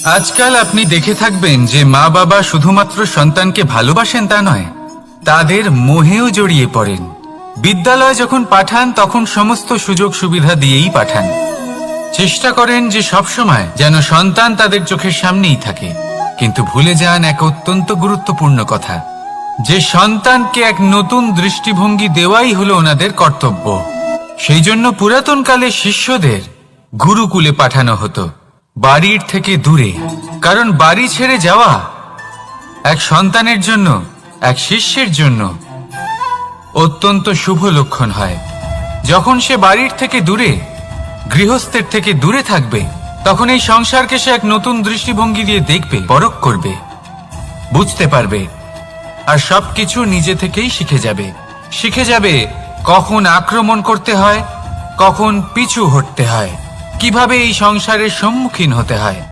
আজকাল আপনি দেখে থাকবেন যে মা বাবা শুধুমাত্র সন্তানকে ভালোবাসেন তা নয়, তাদের মোহেও জড়িয়ে পড়েন। বিদ্যালয়ে যখন পাঠান তখন সমস্ত সুযোগ সুবিধা দিয়েই পাঠান। চেষ্টা করেন যে সবসময় যেন সন্তান তাদের চোখের সামনেই থাকে, কিন্তু ভুলে যান এক অত্যন্ত গুরুত্বপূর্ণ কথা, যে সন্তানকে এক নতুন দৃষ্টিভঙ্গি দেওয়াই হলো ওনাদের কর্তব্য। সেই জন্য পুরাতন কালে শিষ্যদের গুরুকুলে পাঠানো হতো, বাড়ির থেকে দূরে। কারণ বাড়ি ছেড়ে যাওয়া এক সন্তানের জন্য, এক শিষ্যের জন্য অত্যন্ত শুভ লক্ষণ হয়। যখন সে বাড়ির থেকে দূরে, গৃহস্থের থেকে দূরে থাকবে, তখন এই সংসারকে সে এক নতুন দৃষ্টিভঙ্গি দিয়ে দেখবে, পরখ করবে, বুঝতে পারবে, আর সবকিছু নিজে থেকেই শিখে যাবে কখন আক্রমণ করতে হয়, কখন পিছু হটতে হয়, কিভাবে এই সংসারের সম্মুখীন হতে হয়।